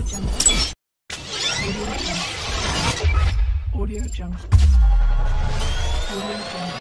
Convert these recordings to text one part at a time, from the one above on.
Jungle. Audio Jungle. Audio Jungle.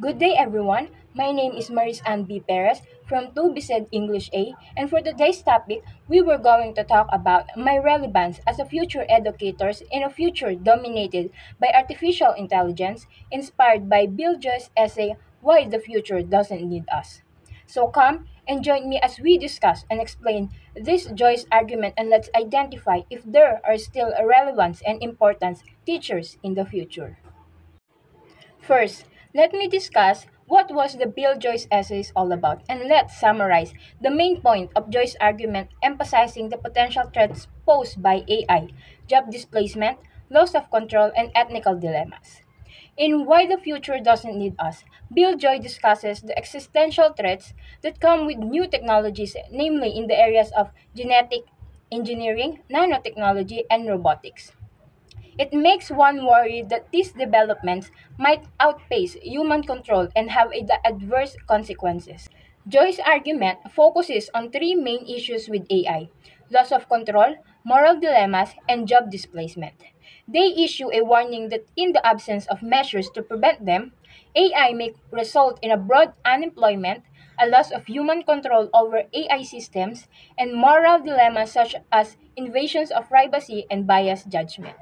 Good day everyone, my name is Maris Ann B. Perez from 2 Bised English A, and for today's topic, we were going to talk about my relevance as a future educators in a future dominated by artificial intelligence, inspired by Bill Joyce's essay, Why the Future Doesn't Need Us. So come and join me as we discuss and explain this Joyce argument, and let's identify if there are still relevance and importance teachers in the future. First, let me discuss what was the Bill Joyce essays all about, and let's summarize the main point of Joyce's argument emphasizing the potential threats posed by AI, job displacement, loss of control, and ethical dilemmas. In Why the Future Doesn't Need Us, Bill Joy discusses the existential threats that come with new technologies, namely in the areas of genetic engineering, nanotechnology, and robotics. It makes one worry that these developments might outpace human control and have adverse consequences. Joyce's argument focuses on three main issues with AI: loss of control, moral dilemmas, and job displacement. They issue a warning that in the absence of measures to prevent them, AI may result in a broad unemployment, a loss of human control over AI systems, and moral dilemmas such as invasions of privacy and biased judgment.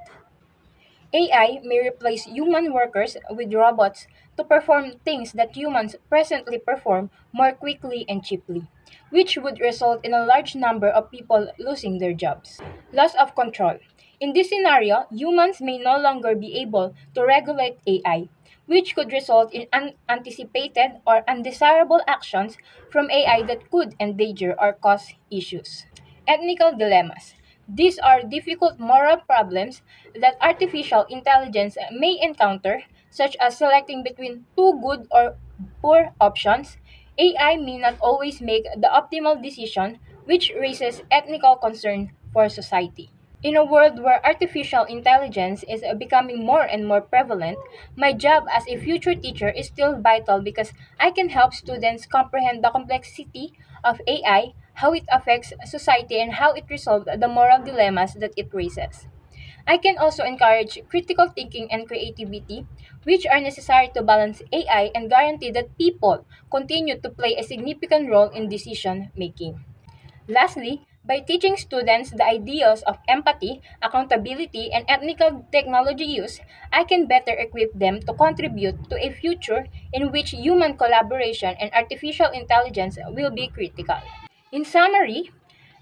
AI may replace human workers with robots to perform things that humans presently perform more quickly and cheaply, which would result in a large number of people losing their jobs. Loss of control. In this scenario, humans may no longer be able to regulate AI, which could result in unanticipated or undesirable actions from AI that could endanger or cause issues. Ethical dilemmas. These are difficult moral problems that artificial intelligence may encounter, such as selecting between two good or poor options. AI may not always make the optimal decision, which raises ethical concern for society. In a world where artificial intelligence is becoming more and more prevalent, my job as a future teacher is still vital because I can help students comprehend the complexity of AI, how it affects society, and how it resolves the moral dilemmas that it raises. I can also encourage critical thinking and creativity, which are necessary to balance AI and guarantee that people continue to play a significant role in decision making. Lastly, by teaching students the ideals of empathy, accountability, and ethical technology use, I can better equip them to contribute to a future in which human collaboration and artificial intelligence will be critical. In summary,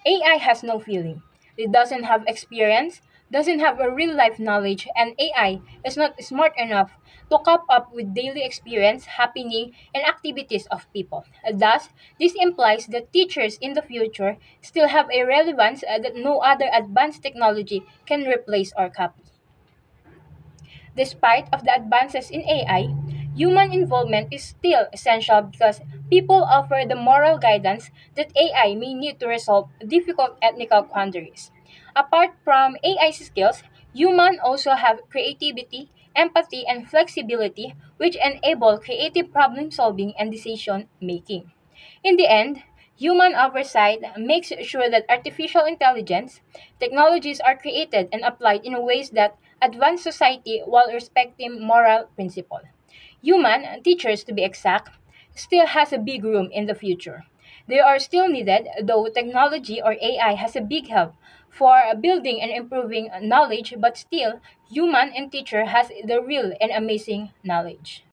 AI has no feeling. It doesn't have experience, doesn't have a real life knowledge, and AI is not smart enough to cope up with daily experience, happening, and activities of people. Thus, this implies that teachers in the future still have a relevance that no other advanced technology can replace or copy. Despite of the advances in AI, human involvement is still essential because people offer the moral guidance that AI may need to resolve difficult ethical quandaries. Apart from AI skills, humans also have creativity, empathy, and flexibility, which enable creative problem solving and decision making. In the end, human oversight makes sure that artificial intelligence technologies are created and applied in ways that advance society while respecting moral principle. Human, teachers to be exact, still has a big room in the future. They are still needed, though technology or AI has a big help for building and improving knowledge, but still, human and teacher has the real and amazing knowledge.